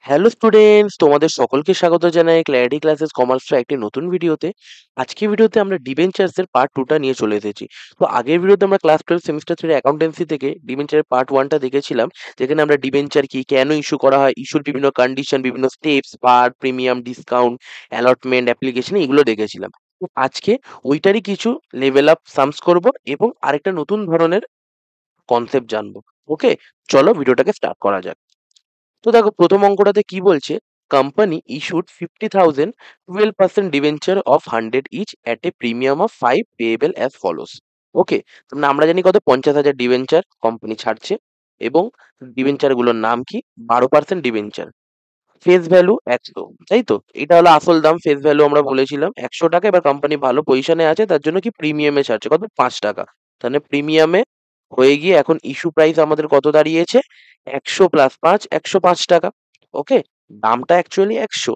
Hello students, তোমাদের সকলকে স্বাগত জানাই ক্ল্যারিটি ক্লাসেস কমার্সের একটি নতুন ভিডিওতে। আজকের ভিডিওতে আমরা ডিবেঞ্চার্স এর পার্ট 2টা নিয়ে চলে এসেছি। তো আগের ভিডিওতে আমরা ক্লাস 12 সেমিস্টার 3 অ্যাকাউন্টেন্সি থেকে ডিবেঞ্চারের পার্ট 1টা দেখেছিলাম, যেখানে আমরা ডিবেঞ্চার কি, কেন ইস্যু করা হয়, ইস্যুর বিভিন্ন কন্ডিশন, বিভিন্ন steps, part, premium, discount, allotment, application এগুলো দেখেছিলাম। তো আজকে ওইটারই কিছু লেভেল আপ সামস করব এবং আরেকটা নতুন ধরনের কনসেপ্ট জানবো। ওকে, চলো ভিডিওটাকে স্টার্ট করা যাক। তো দেখো প্রথম অঙ্কটাতে কি বলছে, company issued 50,000 12% debenture of 100 each at a premium of 5 payable as follows. Okay, মানে আমরা জানি কত 50,000 ডিবেঞ্চার কোম্পানি ছাড়ছে এবং ডিবেঞ্চার গুলোর নাম কি, 12% ডিবেঞ্চার, ফেস ভ্যালু 100, তাই তো? এটা হলো আসল দাম, ফেস ভ্যালু আমরা বলেছিলাম 100 টাকা। এবার কোম্পানি ভালো পজিশনে আছে, তার জন্য কি প্রিমিয়ামে ছাড়ছে কত, 5 টাকা। তাহলে প্রিমিয়ামে হয়ে গিয়ে এখন ইস্যু প্রাইস আমাদের কত দাঁড়িয়েছে, 100 প্লাস 5, 105 টাকা। ওকে, দামটা অ্যাকচুয়ালি 100,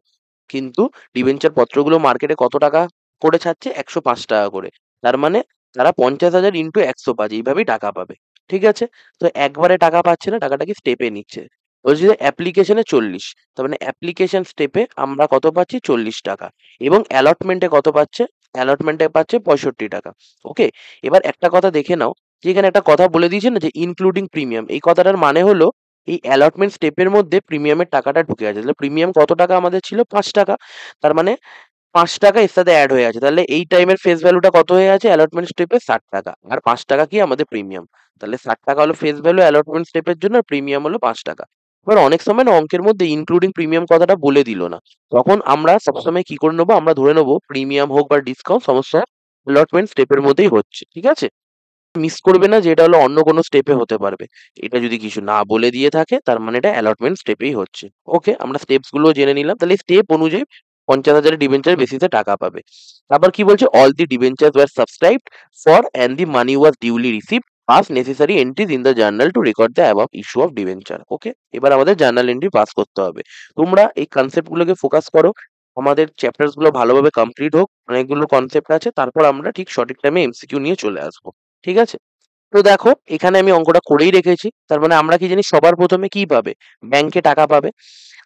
কিন্তু ডিবেঞ্চার পত্রগুলো মার্কেটে কত টাকা করে ছাড়ছে, 105 টাকা করে। তার মানে তারা 50,000 ইন্টু 105 এইভাবেই টাকা পাবে। ঠিক আছে, তো একবারে টাকা পাচ্ছে না, টাকাটা কি স্টেপে নিচ্ছে। বলছি যে অ্যাপ্লিকেশনে 40, তার মানে অ্যাপ্লিকেশন স্টেপে আমরা কত পাচ্ছি, 40 টাকা। এবং অ্যালটমেন্টে কত পাচ্ছে, অ্যালটমেন্টে পাচ্ছে 65 টাকা। ওকে, এবার একটা কথা দেখে নাও, যে এখানে একটা কথা বলে দিয়েছে না যে ইনক্লুডিং প্রিমিয়াম, এই কথাটার মানে হলো এই অ্যালটমেন্ট স্টেপের মধ্যে প্রিমিয়ামের টাকাটা ঢুকে আছে। তাহলে প্রিমিয়াম কত টাকা আমাদের ছিল, 5 টাকা। তার মানে 5 টাকা এর সাথে অ্যাড হয়ে আছে, তাহলে এই টাইমের ফেস ভ্যালুটা কত হয়ে আছে অ্যালটমেন্ট স্টেপে, 60 টাকা। আর 5 টাকা কি আমাদের প্রিমিয়াম। তাহলে 60 টাকা হলো ফেস ভ্যালু অ্যালটমেন্ট স্টেপের জন্য, আর প্রিমিয়াম হলো 5 টাকা। এবার অনেক সময় না অঙ্কের মধ্যে ইনক্লুডিং প্রিমিয়াম কথাটা বলে দিল না, তখন আমরা সবসময় কি করে নেবো, আমরা ধরে নেবো প্রিমিয়াম হোক বা ডিসকাউন্ট সমস্যা অ্যালটমেন্ট স্টেপের মধ্যেই হচ্ছে। ঠিক আছে, মিস করবে না যে এটা হলো অন্য কোনো স্টেপে হতে পারবে। এটা যদি কিছু না বলে দিয়ে থাকে তার মানে এটা অ্যালটমেন্ট স্টেপেই হচ্ছে। ওকে, আমরা স্টেপস গুলো জেনে নিলাম। তাহলে স্টেপ অনুযায়ী 50,000 ডিবেঞ্চার বেসিসে টাকা পাবে। তারপর কি বলছে, all the debentures were subscribed for and the money was duly received, pass necessary entries in the journal to record the above issue of debenture. Okay, এবার আমাদের জার্নাল এন্ট্রি পাস করতে হবে। তোমরা এই কনসেপ্ট গুলোকে ফোকাস করো, আমাদের chapters গুলো ভালোভাবে কমপ্লিট হোক, অনেকগুলো কনসেপ্ট আছে, তারপর আমরা ঠিক সঠিক টাইমে এমসিকিউ নিয়ে চলে আসবো। ঠিক আছে, তো দেখো এখানে আমি অঙ্কটা করেই রেখেছি। তার মানে আমরা কি জানি, সবার প্রথমে কি পাবে, ব্যাংকে টাকা পাবে।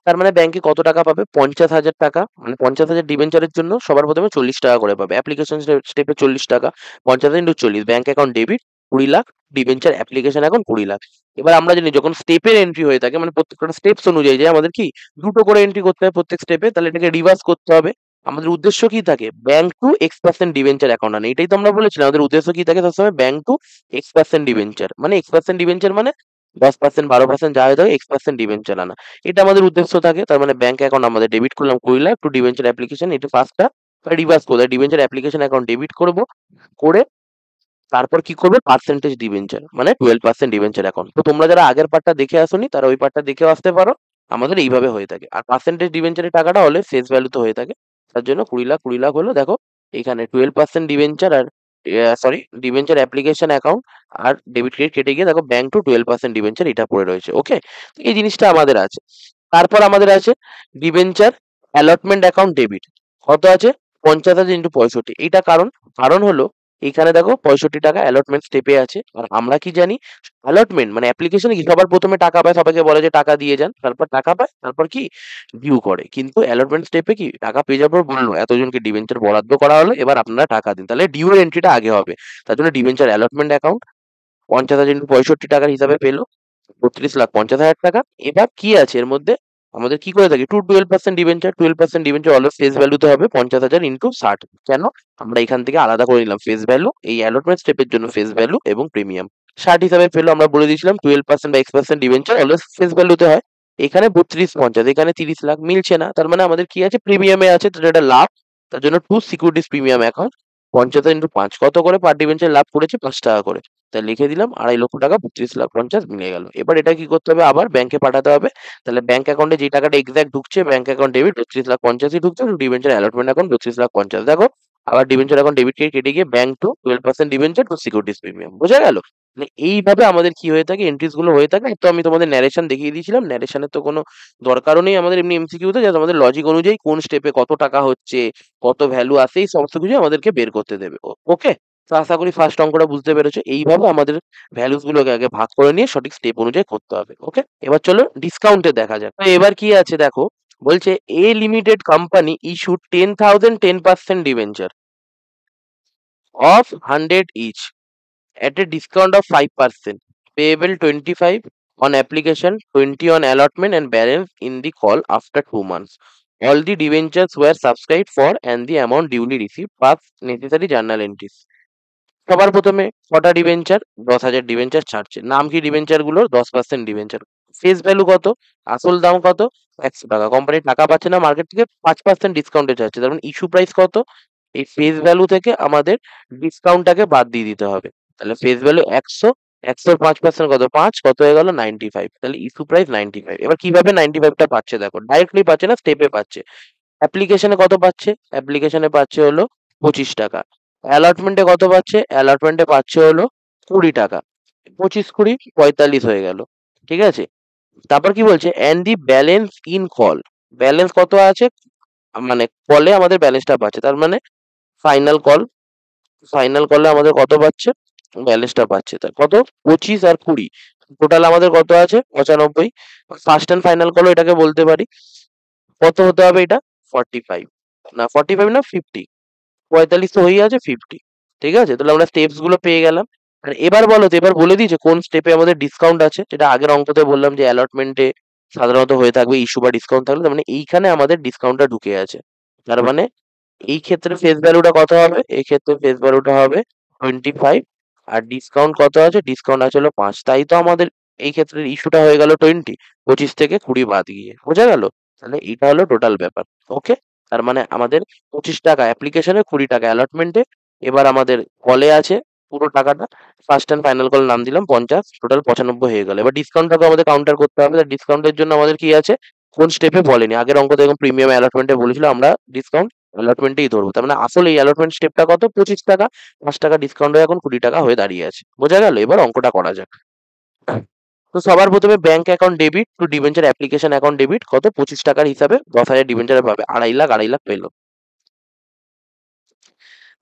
তার মানে ব্যাংকে কত টাকা পাবে, 50,000 টাকা। মানে 50,000 ডিবেঞ্চারের জন্য সবার প্রথমে 40 টাকা করে পাবে। অ্যাপ্লিকেশন স্টেপে 40 টাকা, 50,000 into 40, bank account debit 20 lakh, debenture application account 20 lakh. এবার আমরা জানি যখন স্টেপের এন্ট্রি হয়ে থাকে, মানে প্রত্যেকটা স্টেপস অনুযায়ী যে আমাদের কি দুটো করে এন্ট্রি করতে হয় প্রত্যেক স্টেপে, তাহলে এটাকে রিভার্স করতে হবে। আমাদের উদ্দেশ্য কি থাকে, bank to X% debenture account আনে, এটাই তো আমরা বলেছিলাম আমাদের উদ্দেশ্য কি থাকে সবসময়, ব্যাংক টু X% ডিবেঞ্চার, মানে X% ডিবেঞ্চার মানে 10%, 12% যা হয়ে থাকে X% ডিবেঞ্চার আনা, এটা আমাদের উদ্দেশ্য থাকে। তার মানে ব্যাংক অ্যাকাউন্ট আমাদের ডেবিট করলাম 20 লাখ, টু ডিবেঞ্চার অ্যাপ্লিকেশন, এটা ফার্স্টটা রিভার্স করে ডিবেঞ্চার অ্যাপ্লিকেশন অ্যাকাউন্ট ডেবিট করব, করে তারপর কি করবে, পার্সেন্টেজ ডিবেঞ্চার মানে 12% ডিবেঞ্চার অ্যাকাউন্ট। তো তোমরা যারা আগের পার্টটা দেখে আসোনি তারা ওই পার্টটা দেখেও আসতে পারো। আমাদের এইভাবে হয়ে থাকে, আর পার্সেন্টেজ ডিবেঞ্চারের টাকাটা হলে ফেস ভ্যালুতে হয়ে থাকে। তার জন্য 20 লাখ 20 লাখ হলো, দেখো এখানে 12% ডিবেঞ্চার আর সরি ডিবেঞ্চার অ্যাপ্লিকেশন অ্যাকাউন্ট আর ডেবিট ক্রেডিট কেটে গিয়ে দেখো ব্যাংক টু 12% ডিবেঞ্চার এটা পড়ে রয়েছে। ওকে, তো এই জিনিসটা আমাদের আছে। তারপর আমাদের আছে ডিবেঞ্চার অ্যালটমেন্ট অ্যাকাউন্ট ডেবিট, কত আছে, 50,000 ইন্টু 65। এইটা কারণ, কারণ হলো এখানে দেখো 65 টাকা অ্যালটমেন্ট স্টেপে আছে। আর আমরা কি জানি, অ্যালটমেন্ট মানে অ্যাপ্লিকেশনে কি সবার প্রথমে টাকা পায়, সবাইকে বলে যে টাকা দিয়ে যান, তারপর টাকা পায়, তারপর কি ডিউ করে। কিন্তু অ্যালটমেন্ট স্টেপে কি টাকা পেয়ে যাওয়ার পর বললো এতজনকে ডিবেঞ্চার বরাদ্দ করা হলো, এবার আপনারা টাকা দিন, তাহলে ডিউ এর এন্ট্রিটা আগে হবে। তার জন্য ডিবেঞ্চার অ্যালটমেন্ট অ্যাকাউন্ট 50,000 ইন্টু 65 টাকার হিসাবে পেলো 32,50,000 টাকা। এবার কি আছে এর মধ্যে, আমাদের কি করে থাকি, to 12% debenture, 12% debenture always face ভ্যালুতে হবে 50,000 ইন্টু 60। কেন, আমরা এখান থেকে আলাদা করে নিলাম ফেস ভ্যালু, এই অ্যালটমেন্ট স্টেপের জন্য ফেস ভ্যালু এবং প্রিমিয়াম 60 হিসাবে পেলো। আমরা বলে দিয়েছিলাম 12% বা X% ডিবেঞ্চার অলওয়েজ ফেস ভ্যালুতে হয়। এখানে 32,50, এখানে 30 লাখ, মিলছে না। তার মানে আমাদের কি আছে, প্রিমিয়ামে আছে, তো এটা লাভ। তার জন্য to securities premium account 50,000 into 5 কত করে, পার ডিবেঞ্চার লাভ করেছে 5 টাকা করে। তাই লিখে দিলাম 2.5 লক্ষ টাকা, 32,50,000 মিলে গেল। এবার এটা কি করতে হবে, আবার ব্যাংকে পাঠাতে হবে। তাহলে ব্যাংক অ্যাকাউন্টে যে টাকাটা এক্সাক্ট ঢুকছে, ব্যাংক অ্যাকাউন্ট ডেবিট 32,50,000 ঢুকছে, ডিবেঞ্চার অ্যালটমেন্ট অ্যাকাউন্ট 32,50,000। দেখো আবার ডিবেঞ্চার অ্যাকাউন্ট ডেবিট কেটে গিয়ে bank to 12% debenture to securities premium, বোঝা গেল। মানে এইভাবে আমাদের কি হয়ে থাকে, এন্ট্রিজ গুলো হয়ে থাকে। তো আমি তোমাদের ন্যারেশন দেখিয়ে দিয়েছিলাম, ন্যারেশনের তো কোনো দরকারও নেই আমাদের, এমনি এমসিকিউতে জাস্ট আমাদের লজিক অনুযায়ী কোন স্টেপে কত টাকা হচ্ছে, কত ভ্যালু আছে, এই সমস্ত কিছু আমাদেরকে বের করতে দেবে। ওকে, তো আশা করি ফার্স্ট অঙ্কটা বুঝতে পেরেছো। এইভাবে আমাদের ভ্যালুস গুলোকে আগে ভাগ করে নিয়ে সঠিক স্টেপ অনুযায়ী করতে হবে। ওকে, এবার চলো ডিসকাউন্টে দেখা যাক। তো এবার কি আছে দেখো, বলছে a limited company issue 10,000 10% debenture of 100 each at a discount of 5%, payable 25 on application, 20 on allotment, and balance in the call after 2 months. All the debentures were subscribed for and the amount duly received plus necessary journal entries. সবার প্রথমে কটা debenture, 10,000 debenture ছাড়ছে। নাম কি debenture গুলোর? 10% debenture. Face value কত? আসল দাম কত? 100 টাকা। কোম্পানি টাকা পাচ্ছে না মার্কেট থেকে, 5% ডিসকাউন্টে ছাড়ছে। তার মানে ইস্যু প্রাইস কত? এই ফেস ভ্যালু থেকে আমাদের ডিসকাউন্টটাকে বাদ দিয়ে দিতে হবে। তাহলে ফেস ভ্যালু 100, 100 5% কত? 5, কত হয়ে গেল? 95। তাহলে ইস্যু প্রাইস 95। এবার কিভাবে 95টা পাচ্ছে দেখো, ডাইরেক্টলি পাচ্ছে না, স্টেপে পাচ্ছে। অ্যাপ্লিকেশনে কত পাচ্ছে? অ্যাপ্লিকেশনে পাচ্ছে হলো 25 টাকা। অ্যালটমেন্টে কত পাচ্ছে? অ্যালটমেন্টে পাচ্ছে হলো 20 টাকা। 25 20 45 হয়ে গেল। ঠিক আছে, তারপর কি বলছে? And the balance in call. Balance কত আছে? মানে কলে আমাদের ব্যালেন্সটা পাচ্ছে, তার মানে ফাইনাল কল, ফাইনাল কলে আমাদের কত পাচ্ছে? ব্যালেন্সটা পাচ্ছে। তার কত? 25 আর 20, টোটাল আমাদের কত আছে? 95। ফার্স্ট অ্যান্ড ফাইনাল কলও এটাকে বলতে পারি। কত হতে হবে এটা? 45, না 45 না 50, 45 তো হয়ে আছে, 50। ঠিক আছে, তাহলে আমরা স্টেপস গুলো পেয়ে গেলাম। আর এবার বলো তো, এবার বলে দিয়েছে কোন স্টেপে আমাদের ডিসকাউন্ট আছে, যেটা আগের অঙ্কতে বললাম যে অ্যালটমেন্টে সাধারণত হয়ে থাকবে ইস্যু বা ডিসকাউন্ট থাকলে, তার মানে এইখানে আমাদের ডিসকাউন্টটা ঢুকে আছে। তার মানে এই ক্ষেত্রে ফেস ভ্যালুটা কত হবে? এই ক্ষেত্রে ফেস ভ্যালুটা হবে 25। আর ডিসকাউন্ট কত আছে? ডিসকাউন্ট আছে হলো 5। তাই তো আমাদের এই ক্ষেত্রে ইস্যুটা হয়ে গেল 20, 25 থেকে 20 বাদ গিয়ে। বোঝা গেল? তাহলে এটা হলো টোটাল ব্যাপার। ওকে, তার মানে আমাদের 25 টাকা অ্যাপ্লিকেশনে, 20 টাকা অ্যালটমেন্টে। এবার আমাদের কলে আছে পুরো টাকাটা। ফার্স্ট অ্যান্ড ফাইনাল কল নাম দিলাম 50, টোটাল 95 হয়ে গেল। এবার ডিসকাউন্টটাকে আমাদের কাউন্টার করতে হবে। ডিসকাউন্টের জন্য আমাদের কি আছে? কোন স্টেপে বলেনি, আগের অঙ্ক দেখুন প্রিমিয়াম অ্যালটমেন্টে বলেছিল আমরা ডিসকাউন্ট অ্যালটমেন্টেই ধরবো। তার মানে আসলে এই অ্যালটমেন্ট স্টেপটা কত? 25 টাকা। 5 টাকা ডিসকাউন্ট হয়ে এখন 20 টাকা হয়ে দাঁড়িয়ে আছে। বোঝা গেল? এবার অঙ্কটা করা যাক। তো সবার প্রথমে bank account debit to debenture application account debit, কত? 25 টাকার হিসাবে 10,000 ডিবেঞ্চারে পাবে, 2.5 লাখ 2.5 লাখ পেলো।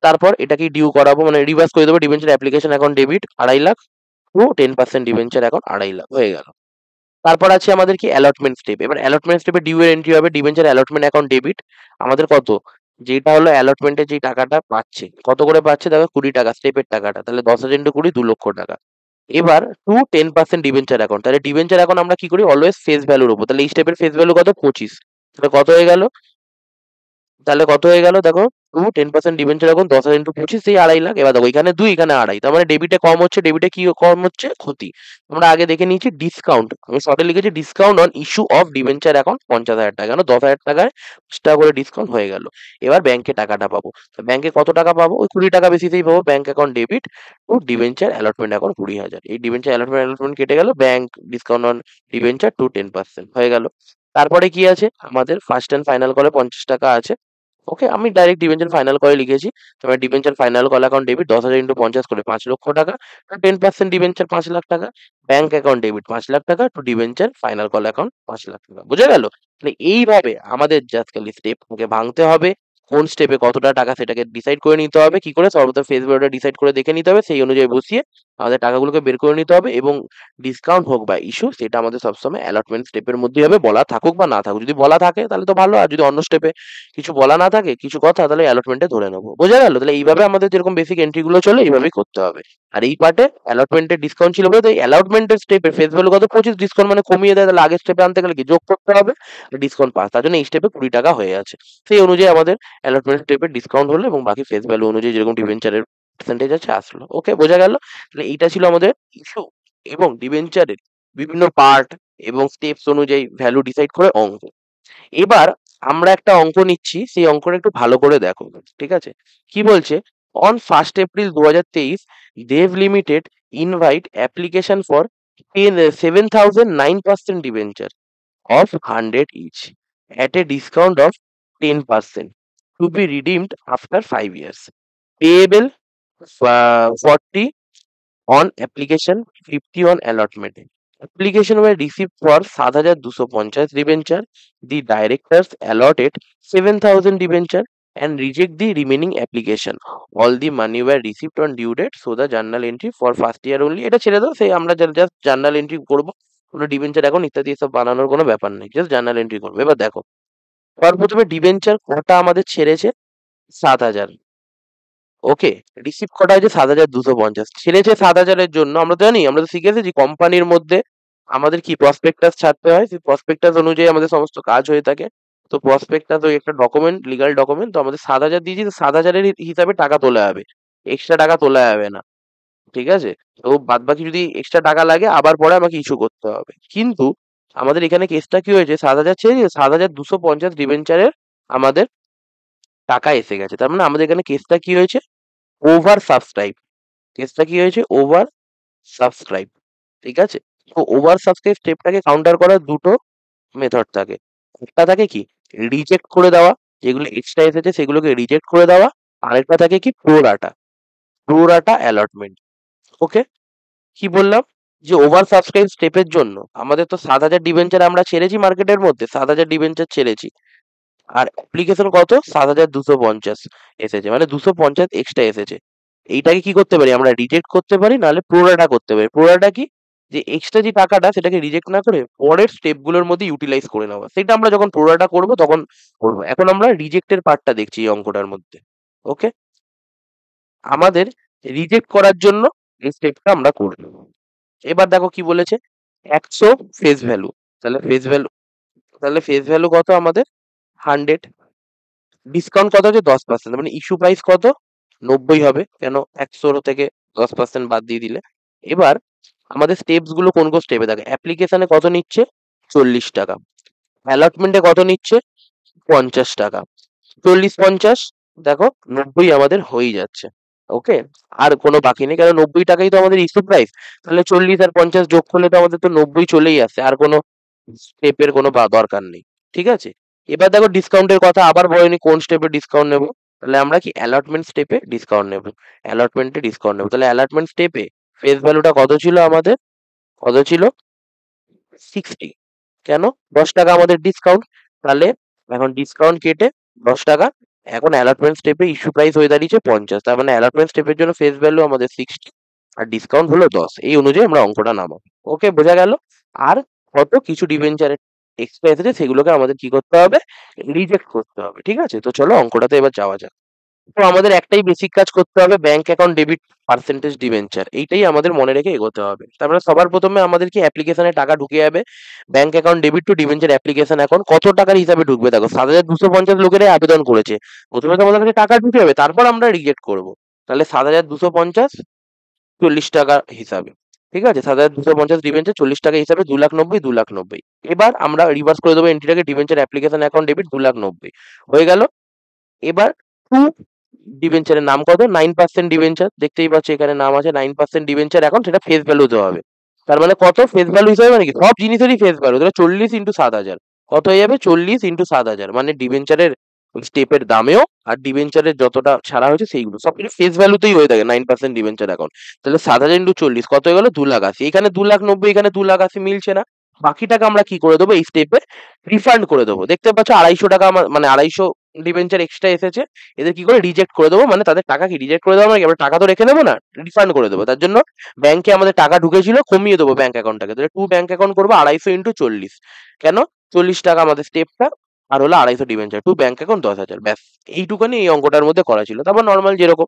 তারপর এটাকে ডিউ করাবো, মানে রিভার্স করে দেবো। Debenture application account debit 2.5 lakh to 10% debenture account 2.5 lakh হয়ে গেল। তারপর আছে আমাদের কি? Allotment step. এবার অ্যালটমেন্ট স্টেপে ডিউ এর এন্ট্রি হবে ডিবেঞ্চার অ্যালটমেন্ট অ্যাকাউন্ট ডেবিট। আমাদের কত? যেটা হলো অ্যালটমেন্টের যে টাকাটা পাচ্ছে, কত করে পাচ্ছে দেখো? 20 টাকা স্টেপের টাকাটা। তাহলে 10,000 ইন্টু 20, 2 লক্ষ টাকা। এবার টু 10% ডিবেঞ্চার অ্যাকাউন্ট। তাহলে ডিবেঞ্চার অ্যাকাউন্ট আমরা কি করি? অলওয়েজ ফেস ভ্যালুর উপর। তাহলে এই স্টেপের ফেস ভ্যালু কত? 25। তাহলে কত হয়ে গেল? তাহলে কত হয়ে গেল দেখো? টু 10% ডিবেঞ্চার এখন 10,000 ইন্টু 25, সেই 2.5 লাখ। এবার দেখো এখানে 2, এখানে 2.5, তার মানে ডেবিটে কম হচ্ছে। ডেবিটে কি কম হচ্ছে? ক্ষতি। আমরা আগে দেখে নিয়েছি ডিসকাউন্ট, আমি শর্টে লিখেছি discount on issue of debenture account 50,000 টাকা, কেন? 10,000 টাকায় 5 টাকা করে ডিসকাউন্ট হয়ে গেল। এবার ব্যাংকে টাকাটা পাবো। ব্যাংকে কত টাকা পাবো? ওই 20 টাকা বেশিতেই পাবো। Bank account debit to debenture allotment account 20,000। এই ডিবেঞ্চার অ্যালটমেন্ট কেটে গেল, bank discount on debenture to 10% হয়ে গেল। তারপরে কি আছে আমাদের? ফার্স্ট অ্যান্ড ফাইনাল কলে 50 টাকা আছে। ওকে, আমি ডাইরেক্ট ডিবেঞ্চার ফাইনাল করে লিখেছি। তোমার debenture final call account debit 10,000 into 50 করে 5 লক্ষ টাকা, 10% ডিবেঞ্চার 5 লাখ টাকা। ব্যাংক অ্যাকাউন্ট ডেবিট 5 লাখ টাকা to debenture final call account 5 lakh টাকা। বুঝে গেল? তাহলে এইভাবে আমাদের জাস্ট খালি স্টেপ ভাঙতে হবে। কোন স্টেপে কতটা টাকা সেটাকে ডিসাইড করে নিতে হবে। কি করে? সর্বপ্রথম ফেস ভ্যালুটা ডিসাইড করে দেখে নিতে হবে, সেই অনুযায়ী বসিয়ে আমাদের টাকাগুলোকে বের করে নিতে হবে। এবং ডিসকাউন্ট হোক বা ইস্যু, সেটা আমাদের সবসময় অ্যালটমেন্ট স্টেপের মধ্যেই হবে, বলা থাকুক বা না থাকুক। যদি বলা থাকে তাহলে তো ভালো, আর যদি অন্য স্টেপে কিছু বলা না থাকে, কিছু কথা, তাহলে অ্যালটমেন্টে ধরে নেবো। বোঝা গেল? তাহলে এইভাবে আমাদের যেরকম বেসিক এন্ট্রি গুলো চলে, এইভাবেই করতে হবে। আর এই পার্টে অ্যালটমেন্টের ডিসকাউন্ট ছিল বলে, তো অ্যালটমেন্টের স্টেপে ফেস ভ্যালু কত? 25, ডিসকাউন্ট মানে কমিয়ে দেয়, তাহলে আগের স্টেপে আনতে গেলে কি যোগ করতে হবে? ডিসকাউন্ট পাস, তার জন্য এই স্টেপে 20 টাকা হয়ে আছে। সেই অনুযায়ী আমাদের অ্যালটমেন্ট স্টেপে ডিসকাউন্ট হলো এবং বাকি ফেস ভ্যালু অনুযায়ী যেরকম ডিবেঞ্চারের পার্সেন্টেজ আছে আসলো। ওকে, বোঝা গেল? তাহলে এইটা ছিল আমাদের ইস্যু এবং ডিবেঞ্চারের বিভিন্ন পার্ট এবং স্টেপস অনুযায়ী ভ্যালু ডিসাইড করে অঙ্ক। এবার আমরা একটা অঙ্ক নিচ্ছি, সেই অঙ্কটা একটু ভালো করে দেখো। ঠিক আছে, কি বলছে? On 1 April 2023, they've limited invite application for 7,009% debenture of 100 each at a discount of 10% to be redeemed after 5 years. Payable 40 on application, 50 on allotment. Application were received for 7,250 debenture. The directors allotted 7,000 debenture. and reject the remaining application. All the money were received on due date, so the journal entry for first year only. এটা ছেড়ে দাও, সেই আমরা just journal entry করবো, কোনো debenture এখন ইত্যাদি এসব বানানোর কোনো ব্যাপার নেই, জাস্ট জার্নাল এন্ট্রি করবো। এবার দেখো, সর্বপ্রথমে ডিবেঞ্চার কটা আমাদের ছেড়েছে? 7,000। ওকে, রিসিভ কটা হয়েছে? 7,250। ছেড়েছে 7,000-এর জন্য আমরা তো জানি, আমরা তো শিখে এসেছি কোম্পানির মধ্যে আমাদের কি প্রসপেক্টাস ছাড়তে হয়, সেই প্রসপেক্টাস অনুযায়ী আমাদের সমস্ত কাজ হয়ে থাকে। তো প্রসপেক্টাস ওই একটা ডকুমেন্ট, লিগাল ডকুমেন্ট। তো আমাদের 7,000 দিয়েছি, তো 7,000-এর হিসাবে টাকা তোলা হবে, এক্সট্রা টাকা তোলা যাবে না, ঠিক আছে? তো বাদ বাকি যদি এক্সট্রা টাকা লাগে আবার পরে আমাকে ইস্যু করতে হবে। কিন্তু আমাদের এখানে কেসটা কি হয়েছে, 7,000 ছেড়ে 7,250 ডিবেঞ্চারের আমাদের টাকা এসে গেছে। তার মানে আমাদের এখানে কেসটা কি হয়েছে? Over subscribe. কেসটা কি হয়েছে? ওভার সাবস্ক্রাইব, ঠিক আছে? তো ওভার সাবস্ক্রাইব স্টেপটাকে কাউন্টার করার দুটো মেথড থাকে। একটা থাকে কি, রিজেক্ট করে দেওয়া, যেগুলো এক্সট্রা এসেছে সেগুলোকে রিজেক্ট করে দেওয়া। আরেকটা থাকে কি, প্রোরাটা, প্রোরাটা অ্যালটমেন্ট। ওকে, কি বললাম, যে ওভার সাবস্ক্রাইব স্টেপের জন্য আমাদের তো 7,000 ডিবেঞ্চার আমরা ছেড়েছি মার্কেটের মধ্যে, 7,000 ডিবেঞ্চার ছেড়েছি, আর অ্যাপ্লিকেশন কত? 7,250 এসেছে, মানে 250 এক্সট্রা এসেছে। এইটাকে কি করতে পারি আমরা? রিজেক্ট করতে পারি, নাহলে প্রোরাটা করতে পারি। প্রোরাটা কি, যে এক্সট্রা যে টাকাটা সেটাকে রিজেক্ট না করে পরের স্টেপগুলোর মধ্যে ইউটিলাইজ করে নেওয়া, সেটা আমরা যখন প্রোরাটা করবো তখন করবো। এখন আমরা রিজেক্টের পার্টটা দেখছি এই অঙ্কটার মধ্যে। ওকে, আমাদের রিজেক্ট করার জন্য এই স্টেপটা আমরা করব। এবার দেখো কি বলেছে, 100 ফেস ভ্যালু। তাহলে ফেস ভ্যালু, তাহলে ফেস ভ্যালু কত আমাদের? 100। ডিসকাউন্ট কত হচ্ছে? 10%। মানে ইস্যু প্রাইস কত? 90 হবে, কেন 100 থেকে 10% বাদ দিয়ে দিলে। এবার আমাদের স্টেপস গুলো কোন কোন স্টেপে থাকে? অ্যাপ্লিকেশনে কত নিচ্ছে? 40 টাকা। অ্যালটমেন্টে কত নিচ্ছে? 50 টাকা। 40-50, দেখো 90 আমাদের হয়ে যাচ্ছে। ওকে, আর কোনো বাকি নেই, কারণ 90 টাকাই তো আমাদের ইস্যু প্রাইস। তাহলে 40 আর 50 যোগ করলে তো আমাদের তো 90 চলেই আসে, আর কোনো স্টেপের কোনো দরকার নেই, ঠিক আছে? এবার দেখো ডিসকাউন্টের কথা আবার বলেনি, কোন স্টেপে ডিসকাউন্ট নেবো? তাহলে আমরা কি অ্যালটমেন্ট স্টেপে ডিসকাউন্ট নেবো, অ্যালটমেন্টে ডিসকাউন্ট নেবো। তাহলে অ্যালটমেন্ট স্টেপে ফেস ভ্যালুটা কত ছিল আমাদের? কত ছিল? 60। কেন? 10 টাকা আমাদের ডিসকাউন্ট। তাহলে এখন ডিসকাউন্ট কেটে 10 টাকা, এখন অ্যালটমেন্ট স্টেপে ইস্যু প্রাইস হয়ে দাঁড়িয়েছে 50। তার মানে অ্যালটমেন্ট স্টেপের জন্য ফেস ভ্যালু আমাদের 60 আর ডিসকাউন্ট হলো 10। এই অনুযায়ী আমরা অঙ্কটা নামাবো। ওকে, বোঝা গেল? আর কত কিছু ডিবেঞ্চারের এক্সট্রা এসেছে সেগুলোকে আমাদের কি করতে হবে? রিজেক্ট করতে হবে, ঠিক আছে? তো চলো অঙ্কটাতে এবার যাওয়া যাক। তো আমাদের একটাই বেসিক কাজ করতে হবে, bank account debit percentage debenture, এইটাই আমাদের মনে রেখে এগোতে হবে। তারপরে সবার প্রথমে আমাদের কি অ্যাপ্লিকেশনে টাকা ঢুকে যাবে, bank account debit to debenture application account কত টাকার হিসাবে ঢুকবে? দেখো 7,250 লোকেরাই আবেদন করেছে, প্রথমে তো আমাদের কাছে টাকা ঢুকে যাবে, তারপর আমরা রিজেক্ট করব। তাহলে 7,250 40 টাকা হিসাবে, ঠিক আছে? 7,250 ডিবেঞ্চার 40 টাকা হিসাবে 2,90,000 2,90,000। এবার আমরা রিভার্স করে দেবো এন্ট্রিটাকে, ডিবেঞ্চার অ্যাপ্লিকেশন অ্যাকাউন্ট ডেবিট 2,90,000 হয়ে গেল। এবার টু ডিবেঞ্চারের নাম কত? 9% ডিবেঞ্চার, দেখতেই পাচ্ছ এখানে নাম আছে 9% ডিবেঞ্চার, এখন সেটা ফেস ভ্যালু দেওয়া হবে। তার মানে কত ফেস ভ্যালু হিসাবে, মানে কি সব জিনিসেরই ফেস ভ্যালু, তাহলে 40 ইন্টু 7,000 কত হয়ে যাবে? 40 ইন্টু 7,000, মানে ডিবেঞ্চারের স্টেপের দামেও আর ডিবেঞ্চারের যতটা ছাড়া হয়েছে সেইগুলো সব কিছু ফেস ভ্যালুতেই হয়ে থাকে 9% ডিবেঞ্চার এখন। তাহলে 7,000 ইন্টু 40 কত হয়ে গেল? 2,80,000। এখানে 2,90,000, এখানে 2,80,000 মিলছে না, বাকি টাকা আমরা কি করে দেবো? এই স্টেপে রিফান্ড করে দেবো। দেখতে পাচ্ছ 250 টাকা মানে 250 ডিবেঞ্চার এক্সট্রা এসেছে, এদের কি করে রিজেক্ট করে দেবো, মানে তাদের টাকা কি রিজেক্ট করে দেবো, মানে আমরা টাকা তো রেখে দেবো না, রিফান্ড করে দেবো। তার জন্য ব্যাংকে আমাদের টাকা ঢুকেছিল কমিয়ে দেবো ব্যাংক অ্যাকাউন্টটাকে, তাহলে টু ব্যাংক অ্যাকাউন্ট করবো 250 ইন্টু 40। কেন? 40 টাকা আমাদের স্টেপটা, আর হলো 250 ডিবেঞ্চার, টু ব্যাংক অ্যাকাউন্ট 10,000, ব্যাস। এইটুকানি এই অঙ্কটার মধ্যে করা ছিল। তারপর নর্মাল যেরকম,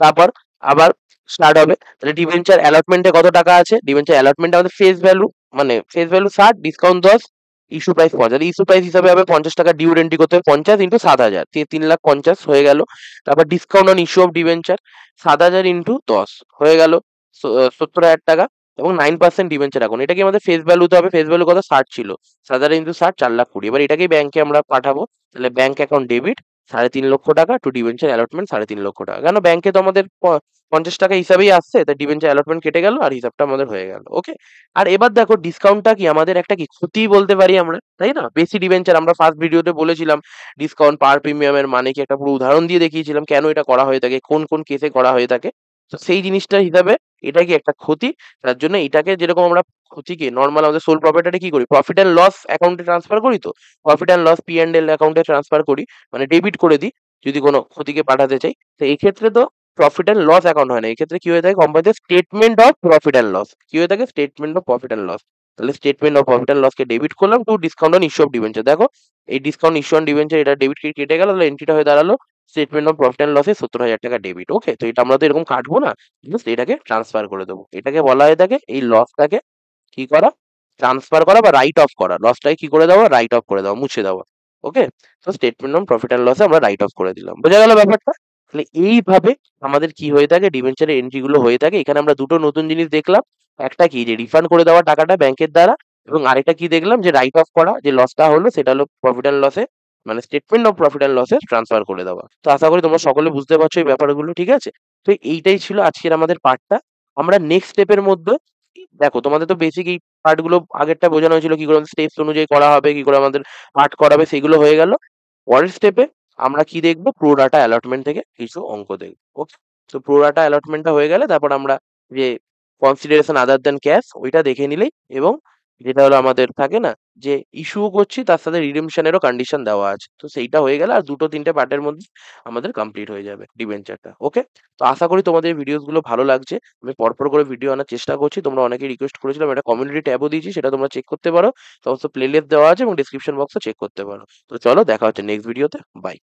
তারপর আবার স্টার্ট হবে। তাহলে ডিবেঞ্চার অ্যালটমেন্টে কত টাকা আছে? ডিবেঞ্চার অ্যালটমেন্টে আমাদের ফেস ভ্যালু, মানে face value 60, discount 10, issue price 50। Issue price হিসাবে হবে 50 টাকা, ডিউ এন্ট্রি করতে হবে 50 ইন্টু 7,000, 3,50,000 হয়ে গেল। তারপর discount on issue of debenture 7,000 into 10 হয়ে গেল 70,000 টাকা, এবং 9% ডিবেঞ্চার এখন, এটা কি আমাদের ফেস ভ্যালুতে হবে। ফেস ভ্যালু কত? 60 ছিল, 7,000 ইন্টু 60, 4,20,000। এবার এটাকেই ব্যাংকে আমরা পাঠাবো। তাহলে ব্যাংক অ্যাকাউন্ট ডেবিট 3.5 লক্ষ টাকা টু ডিবেঞ্চার অ্যালটমেন্ট 3.5 লক্ষ টাকা। কেন? ব্যাংকে তো আমাদের 50 টাকা হিসাবেই আসছে, তাই ডিবেঞ্চার অ্যালটমেন্ট কেটে গেল আর হিসাবটা আমাদের হয়ে গেল। ওকে, আর এবার দেখো ডিসকাউন্টটা কি আমাদের একটা কি ক্ষতি বলতে পারি আমরা, তাই না? বেশি ডিবেঞ্চার, আমরা ফার্স্ট ভিডিওতে বলেছিলাম ডিসকাউন্ট পার প্রিমিয়ামের মানে কি, একটা পুরো উদাহরণ দিয়ে দেখিয়েছিলাম কেন এটা করা হয়ে থাকে, কোন কোন কেসে করা হয়ে থাকে। তো সেই জিনিসটার হিসাবে এটা কি একটা ক্ষতি, তার জন্য এটাকে যেরকম আমরা ক্ষতিকে নর্মাল আমাদের সোল প্রপার্টিটা কি করি, প্রফিট অ্যান্ড লস অ্যাকাউন্টে ট্রান্সফার করি, তো প্রফিট অ্যান্ড লস P&L অ্যাকাউন্টে ট্রান্সফার করি, মানে ডেবিট করে দিই। যদি কোনো ক্ষতিকে পাঠাতে চাই। তো এই ক্ষেত্রে তো প্রফিট অ্যান্ড লস অ্যাকাউন্ট হয় না। এক্ষেত্রে কি হয়ে থাকে কোম্পানিতে statement of profit and loss. কি হয়ে থাকে? Statement of profit and loss. তাহলে স্টেটমেন্ট অফ প্রফিট অ্যান্ড লসকে ডেবিট করলাম to discount on issue of debenture. দেখো এই ডিসকাউন্ট ইস্যু অন ডিবেঞ্চার এটা ডেবিট কেটে গেল, তাহলে এন্ট্রিটা হয়ে দাঁড়ালো স্টেটমেন্ট অফ প্রফিট অ্যান্ড লসে 70,000 টাকা ডেবিট। ওকে, তো এটা আমরা তো এরকম কাটবো না, জাস্ট এটাকে ট্রান্সফার করে দেবো। এটাকে বলা হয়ে থাকে এই লসটাকে কি করা? ট্রান্সফার করা বা রাইট অফ করা। লসটাকে কি করে দেওয়া? রাইট অফ করে দেওয়া, মুছে দেওয়া। ওকে, তো স্টেটমেন্ট অফ প্রফিট অ্যান্ড লসে আমরা রাইট অফ করে দিলাম। বোঝা গেল ব্যাপারটা? তাহলে এইভাবে আমাদের কি হয়ে থাকে, ডিবেঞ্চারের এন্ট্রি গুলো হয়ে থাকে। এখানে আমরা দুটো নতুন জিনিস দেখলাম। একটা কি, যে রিফান্ড করে দেওয়া টাকাটা ব্যাংকের দ্বারা, এবং আরেকটা কি দেখলাম, যে রাইট অফ করা, যে লসটা হলো সেটা হলো প্রফিট অ্যান্ড লসে, মানে স্টেটমেন্ট অফ প্রফিট অ্যান্ড লসে ট্রান্সফার করে দেওয়া। তো আশা করি তোমরা সকলে বুঝতে পারছো এই ব্যাপারগুলো, ঠিক আছে? তো এইটাই ছিল আজকের আমাদের পার্টটা। আমরা নেক্সট স্টেপের মধ্যে, দেখো তোমাদের তো বেসিক এই পার্ট গুলো আগেরটা বোঝানো হয়েছিল, কি করে স্টেপস অনুযায়ী করা হবে, কি করে আমাদের পার্ট করাবে, সেগুলো হয়ে গেল। পরের স্টেপে আমরা কি দেখবো? প্রো ডাটা অ্যালটমেন্ট থেকে কিছু অঙ্ক দেখবো। ওকে, তো প্রো ডাটা অ্যালটমেন্টটা হয়ে গেলে তারপর আমরা যে কনসিডারেশন আদার দেন ক্যাশ ওইটা দেখে নিলেই, এবং যেটা হলো আমাদের থাকে না, যে ইস্যু করছি তার সাথে রিডিমশনেরও কন্ডিশন দেওয়া আছে, তো সেইটা হয়ে গেলে আর দুটো তিনটে পার্টের মধ্যে আমাদের কমপ্লিট হয়ে যাবে ডিবেঞ্চারটা। ওকে, তো আশা করি তোমাদের ভিডিওস গুলো ভালো লাগছে। আমি পরপর করে ভিডিও আনার চেষ্টা করছি। তোমরা অনেকে রিকোয়েস্ট করেছিলাম, একটা কমিউনিটি ট্যাবও দিয়েছি, সেটা তোমরা চেক করতে পারো। সমস্ত প্লেলিস্ট দেওয়া আছে এবং ডিসক্রিপশন বক্সে চেক করতে পারো। তো চলো দেখা হচ্ছে নেক্সট ভিডিওতে। বাই।